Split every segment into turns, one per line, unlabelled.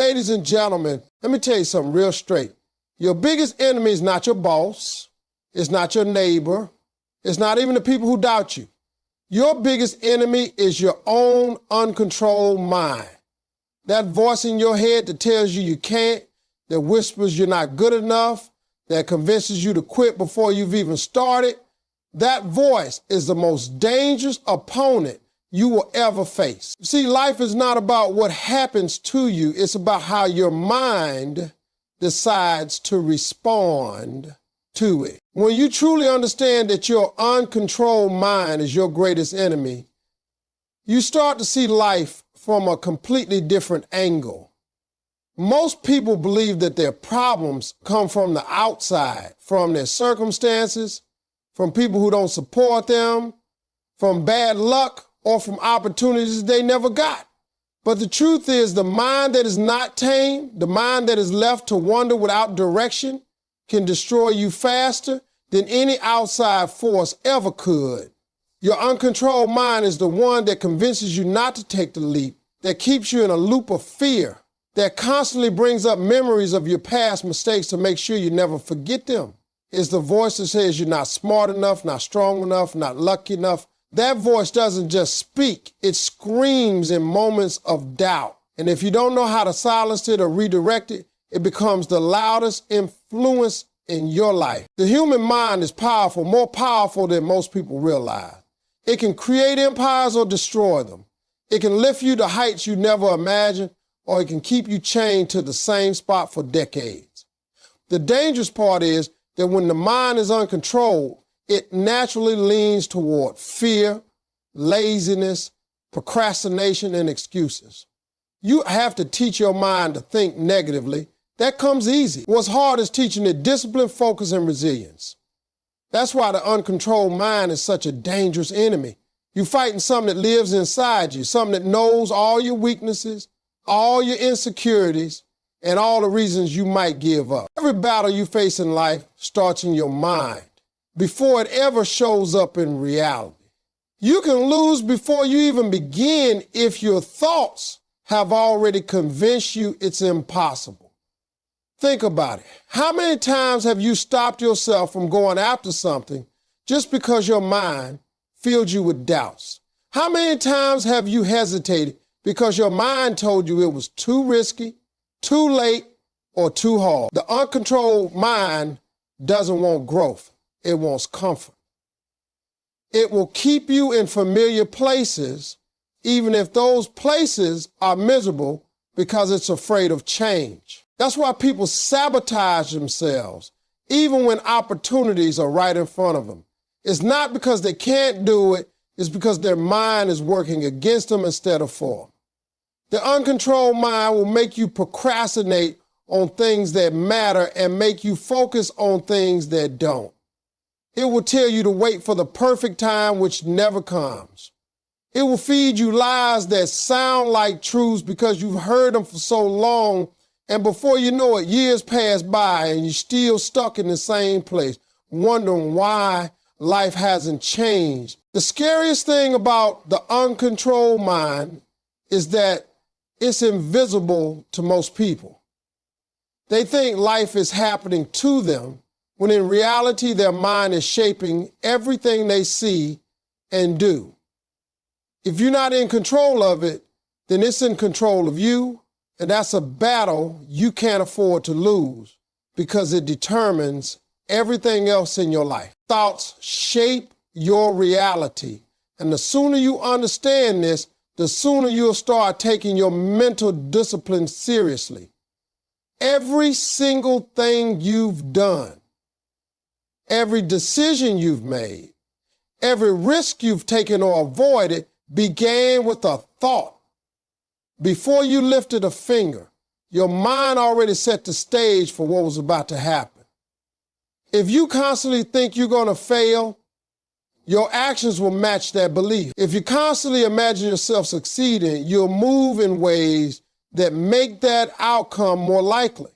Ladies and gentlemen, let me tell you something real straight. Your biggest enemy is not your boss. It's not your neighbor. It's not even the people who doubt you. Your biggest enemy is your own uncontrolled mind. That voice in your head that tells you you can't, that whispers you're not good enough, that convinces you to quit before you've even started, that voice is the most dangerous opponent you will ever face. See, life is not about what happens to you. It's about how your mind decides to respond to it. When you truly understand that your uncontrolled mind is your greatest enemy, you start to see life from a completely different angle. Most people believe that their problems come from the outside, from their circumstances, from people who don't support them, from bad luck, or from opportunities they never got. But the truth is, the mind that is not tamed, the mind that is left to wander without direction, can destroy you faster than any outside force ever could. Your uncontrolled mind is the one that convinces you not to take the leap, that keeps you in a loop of fear, that constantly brings up memories of your past mistakes to make sure you never forget them. It's the voice that says you're not smart enough, not strong enough, not lucky enough. That voice doesn't just speak, it screams in moments of doubt. And if you don't know how to silence it or redirect it, it becomes the loudest influence in your life. The human mind is powerful, more powerful than most people realize. It can create empires or destroy them. It can lift you to heights you never imagined, or it can keep you chained to the same spot for decades. The dangerous part is that when the mind is uncontrolled, it naturally leans toward fear, laziness, procrastination, and excuses. You have to teach your mind to think negatively. That comes easy. What's hard is teaching it discipline, focus, and resilience. That's why the uncontrolled mind is such a dangerous enemy. You're fighting something that lives inside you, something that knows all your weaknesses, all your insecurities, and all the reasons you might give up. Every battle you face in life starts in your mind before it ever shows up in reality. You can lose before you even begin if your thoughts have already convinced you it's impossible. Think about it. How many times have you stopped yourself from going after something just because your mind filled you with doubts? How many times have you hesitated because your mind told you it was too risky, too late, or too hard? The uncontrolled mind doesn't want growth. It wants comfort. It will keep you in familiar places, even if those places are miserable, because it's afraid of change. That's why people sabotage themselves, even when opportunities are right in front of them. It's not because they can't do it, it's because their mind is working against them instead of for them. The uncontrolled mind will make you procrastinate on things that matter and make you focus on things that don't. It will tell you to wait for the perfect time, which never comes. It will feed you lies that sound like truths because you've heard them for so long, and before you know it, years pass by and you're still stuck in the same place, wondering why life hasn't changed. The scariest thing about the uncontrolled mind is that it's invisible to most people. They think life is happening to them, when in reality their mind is shaping everything they see and do. If you're not in control of it, then it's in control of you, and that's a battle you can't afford to lose because it determines everything else in your life. Thoughts shape your reality, and the sooner you understand this, the sooner you'll start taking your mental discipline seriously. Every single thing you've done, every decision you've made, every risk you've taken or avoided began with a thought. Before you lifted a finger, your mind already set the stage for what was about to happen. If you constantly think you're going to fail, your actions will match that belief. If you constantly imagine yourself succeeding, you'll move in ways that make that outcome more likely.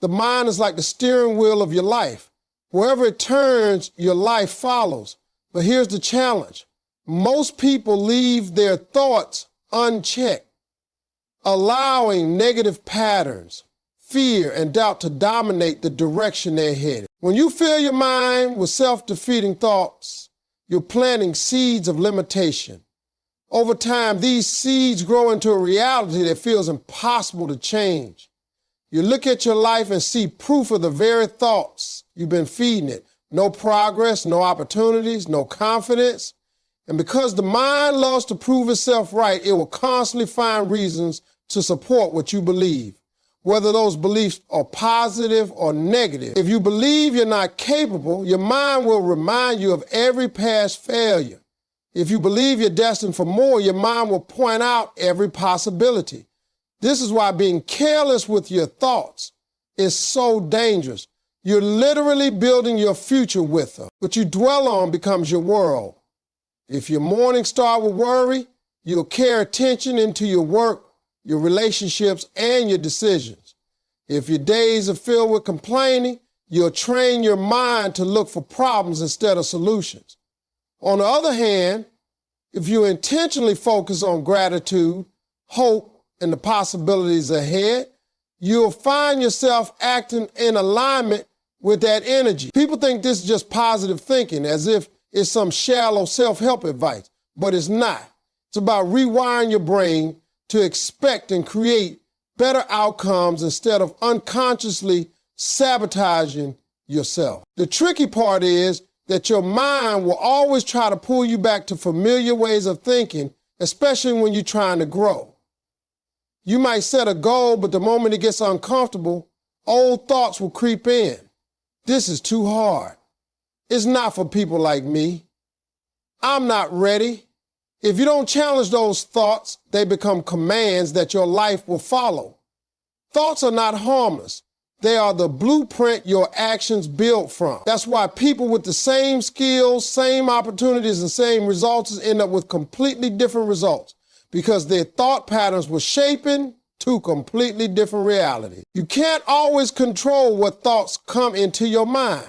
The mind is like the steering wheel of your life. Wherever it turns, your life follows. But here's the challenge. Most people leave their thoughts unchecked. allowing negative patterns, fear, and doubt to dominate the direction they're headed. When you fill your mind with self-defeating thoughts, you're planting seeds of limitation. Over time, these seeds grow into a reality that feels impossible to change. You look at your life and see proof of the very thoughts you've been feeding it. No progress, no opportunities, no confidence. And because the mind loves to prove itself right, it will constantly find reasons to support what you believe, whether those beliefs are positive or negative. If you believe you're not capable, your mind will remind you of every past failure. If you believe you're destined for more, your mind will point out every possibility. This is why being careless with your thoughts is so dangerous. You're literally building your future with them. What you dwell on becomes your world. If your morning start with worry, you'll carry attention into your work, your relationships, and your decisions. If your days are filled with complaining, you'll train your mind to look for problems instead of solutions. On the other hand, if you intentionally focus on gratitude, hope, and the possibilities ahead, you'll find yourself acting in alignment with that energy. People think this is just positive thinking, as if it's some shallow self-help advice, but it's not. It's about rewiring your brain to expect and create better outcomes instead of unconsciously sabotaging yourself. The tricky part is that your mind will always try to pull you back to familiar ways of thinking, especially when you're trying to grow. You might set a goal, but the moment it gets uncomfortable, old thoughts will creep in. This is too hard. It's not for people like me. I'm not ready. If you don't challenge those thoughts, they become commands that your life will follow. Thoughts are not harmless. They are the blueprint your actions build from. That's why people with the same skills, same opportunities, and same results end up with completely different results, because their thought patterns were shaping to completely different realities. You can't always control what thoughts come into your mind,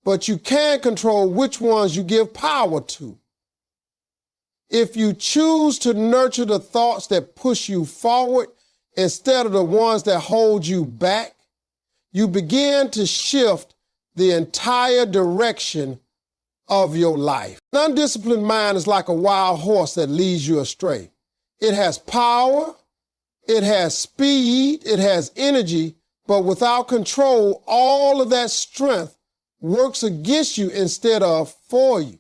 but you can control which ones you give power to. If you choose to nurture the thoughts that push you forward instead of the ones that hold you back, you begin to shift the entire direction of your life. An undisciplined mind is like a wild horse that leads you astray. It has power, it has speed, it has energy, but without control, all of that strength works against you instead of for you.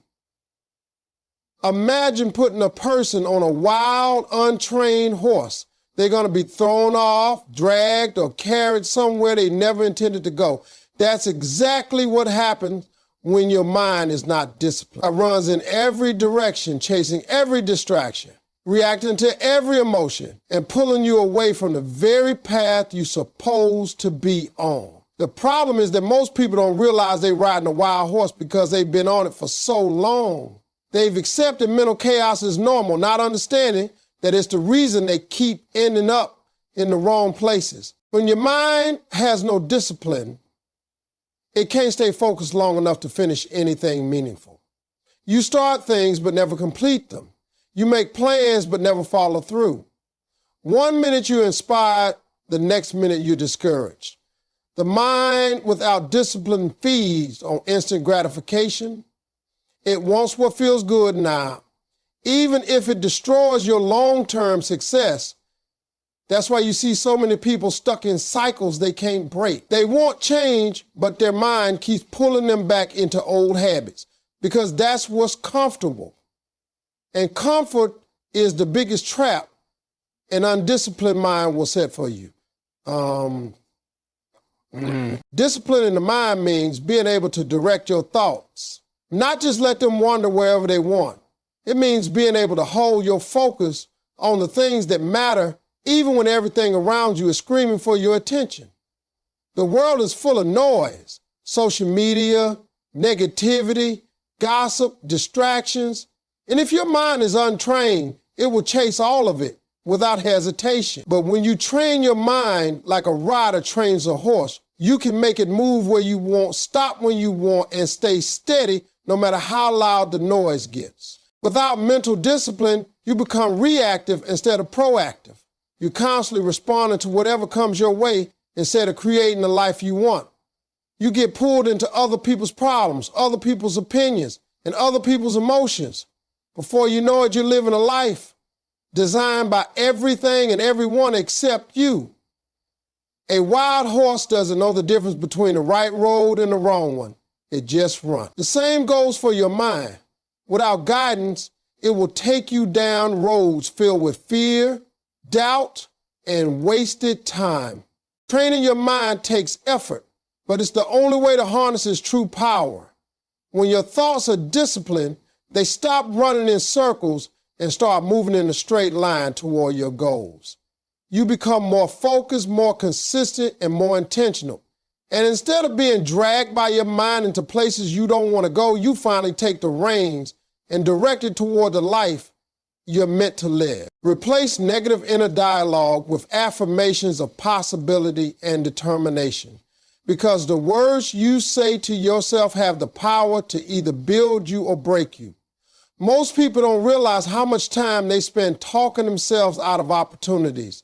Imagine putting a person on a wild, untrained horse. They're going to be thrown off, dragged, or carried somewhere they never intended to go. That's exactly what happens when your mind is not disciplined. It runs in every direction, chasing every distraction, reacting to every emotion, and pulling you away from the very path you're supposed to be on. The problem is that most people don't realize they're riding a wild horse because they've been on it for so long. They've accepted mental chaos as normal, not understanding that it's the reason they keep ending up in the wrong places. When your mind has no discipline, it can't stay focused long enough to finish anything meaningful. You start things but never complete them. You make plans but never follow through. 1 minute you're inspired, the next minute you're discouraged. The mind without discipline feeds on instant gratification. It wants what feels good now, even if it destroys your long-term success. That's why you see so many people stuck in cycles they can't break. They want change, but their mind keeps pulling them back into old habits because that's what's comfortable. And comfort is the biggest trap an undisciplined mind will set for you. Discipline in the mind means being able to direct your thoughts, not just let them wander wherever they want. It means being able to hold your focus on the things that matter even when everything around you is screaming for your attention. The world is full of noise, social media, negativity, gossip, distractions. And if your mind is untrained, it will chase all of it without hesitation. But when you train your mind like a rider trains a horse, you can make it move where you want, stop when you want, and stay steady no matter how loud the noise gets. Without mental discipline, you become reactive instead of proactive. You're constantly responding to whatever comes your way instead of creating the life you want. You get pulled into other people's problems, other people's opinions, and other people's emotions. Before you know it, you're living a life designed by everything and everyone except you. A wild horse doesn't know the difference between the right road and the wrong one. It just runs. The same goes for your mind. Without guidance, it will take you down roads filled with fear, doubt, and wasted time. Training your mind takes effort, but it's the only way to harness its true power. When your thoughts are disciplined, they stop running in circles and start moving in a straight line toward your goals. You become more focused, more consistent, and more intentional. And instead of being dragged by your mind into places you don't want to go, you finally take the reins and direct it toward the life you're meant to live. Replace negative inner dialogue with affirmations of possibility and determination, because the words you say to yourself have the power to either build you or break you. Most people don't realize how much time they spend talking themselves out of opportunities.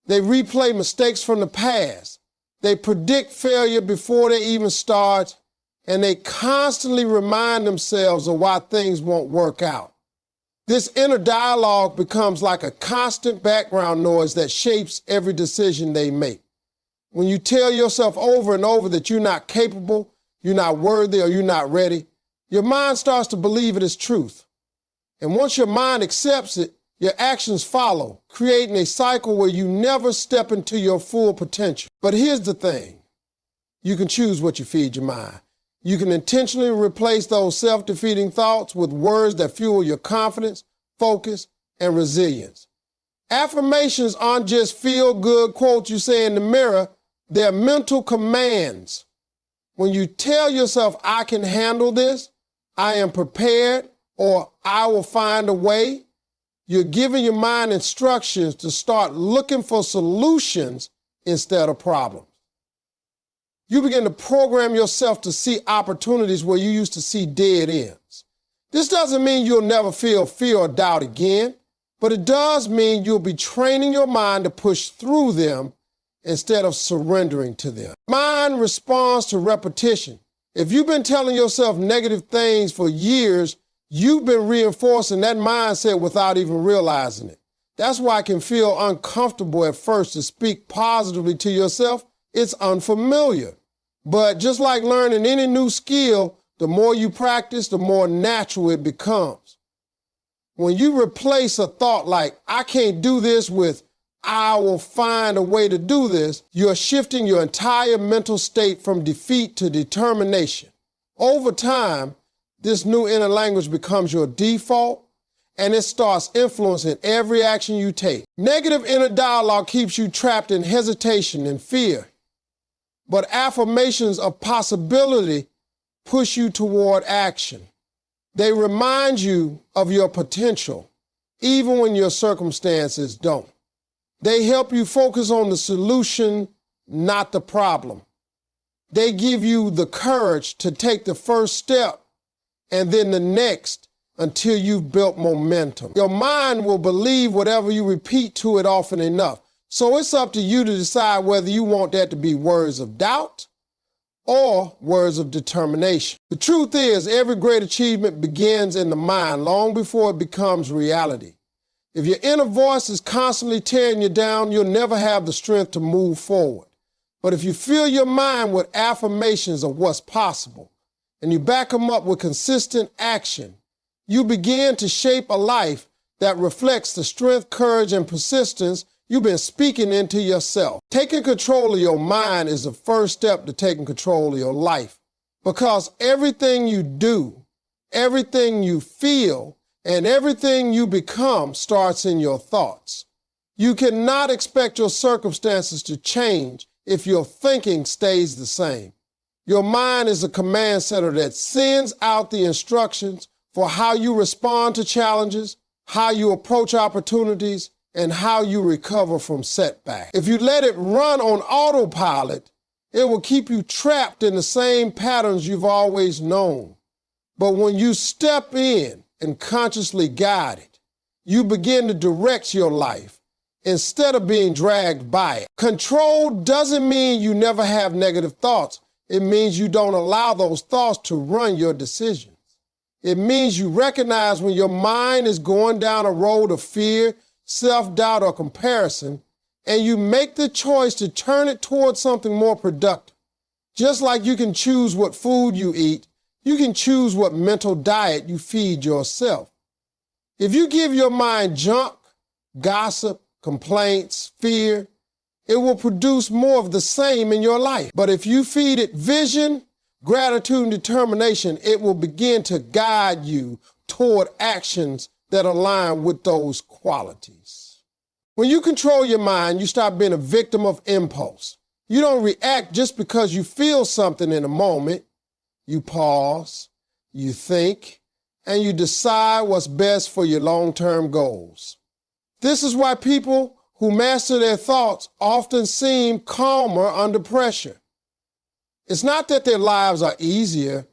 They replay mistakes from the past. They predict failure before they even start, and they constantly remind themselves of why things won't work out. This inner dialogue becomes like a constant background noise that shapes every decision they make. When you tell yourself over and over that you're not capable, you're not worthy, or you're not ready, your mind starts to believe it is truth. And once your mind accepts it, your actions follow, creating a cycle where you never step into your full potential. But here's the thing. You can choose what you feed your mind. You can intentionally replace those self-defeating thoughts with words that fuel your confidence, focus, and resilience. Affirmations aren't just feel-good quotes you say in the mirror. They're mental commands. When you tell yourself, I can handle this, I am prepared, or I will find a way, you're giving your mind instructions to start looking for solutions instead of problems. You begin to program yourself to see opportunities where you used to see dead ends. This doesn't mean you'll never feel fear or doubt again, but it does mean you'll be training your mind to push through them instead of surrendering to them. Mind responds to repetition. If you've been telling yourself negative things for years, you've been reinforcing that mindset without even realizing it. That's why it can feel uncomfortable at first to speak positively to yourself. It's unfamiliar. But just like learning any new skill, the more you practice, the more natural it becomes. When you replace a thought like, I can't do this with, I will find a way to do this, you're shifting your entire mental state from defeat to determination. Over time, this new inner language becomes your default, and it starts influencing every action you take. Negative inner dialogue keeps you trapped in hesitation and fear, but affirmations of possibility push you toward action. They remind you of your potential, even when your circumstances don't. They help you focus on the solution, not the problem. They give you the courage to take the first step and then the next until you've built momentum. Your mind will believe whatever you repeat to it often enough. So it's up to you to decide whether you want that to be words of doubt or words of determination. The truth is, every great achievement begins in the mind long before it becomes reality. If your inner voice is constantly tearing you down, you'll never have the strength to move forward. But if you fill your mind with affirmations of what's possible, and you back them up with consistent action, you begin to shape a life that reflects the strength, courage, and persistence you've been speaking into yourself. Taking control of your mind is the first step to taking control of your life, because everything you do, everything you feel, and everything you become starts in your thoughts. You cannot expect your circumstances to change if your thinking stays the same. Your mind is a command center that sends out the instructions for how you respond to challenges, how you approach opportunities, and how you recover from setbacks. If you let it run on autopilot, it will keep you trapped in the same patterns you've always known. But when you step in and consciously guide it, you begin to direct your life. instead of being dragged by it. Control doesn't mean you never have negative thoughts. It means you don't allow those thoughts to run your decisions. It means you recognize when your mind is going down a road of fear, self-doubt, or comparison, and you make the choice to turn it towards something more productive. Just like you can choose what food you eat, you can choose what mental diet you feed yourself. If you give your mind junk, gossip, complaints, fear, it will produce more of the same in your life. But if you feed it vision, gratitude, and determination, it will begin to guide you toward actions that align with those qualities. When you control your mind, you stop being a victim of impulse. You don't react just because you feel something in a moment. You pause, you think, and you decide what's best for your long-term goals. This is why people who master their thoughts often seem calmer under pressure. It's not that their lives are easier,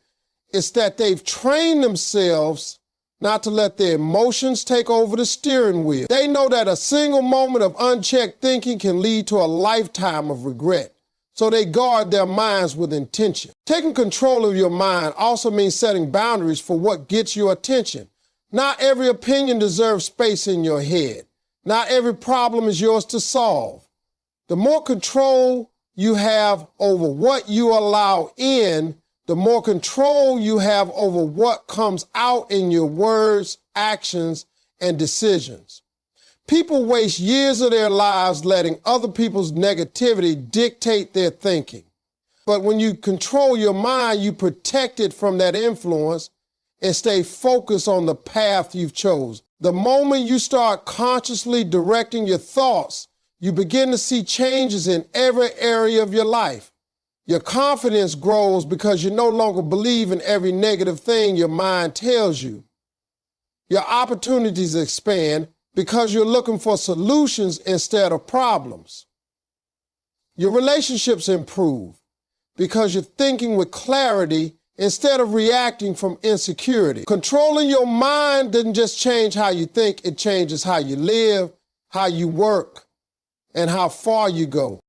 it's that they've trained themselves not to let their emotions take over the steering wheel. They know that a single moment of unchecked thinking can lead to a lifetime of regret, so they guard their minds with intention. Taking control of your mind also means setting boundaries for what gets your attention. Not every opinion deserves space in your head. Not every problem is yours to solve. The more control you have over what you allow in, the more control you have over what comes out in your words, actions, and decisions. People waste years of their lives letting other people's negativity dictate their thinking. But when you control your mind, you protect it from that influence and stay focused on the path you've chosen. The moment you start consciously directing your thoughts, you begin to see changes in every area of your life. Your confidence grows because you no longer believe in every negative thing your mind tells you. Your opportunities expand because you're looking for solutions instead of problems. Your relationships improve because you're thinking with clarity instead of reacting from insecurity. Controlling your mind doesn't just change how you think, it changes how you live, how you work, and how far you go.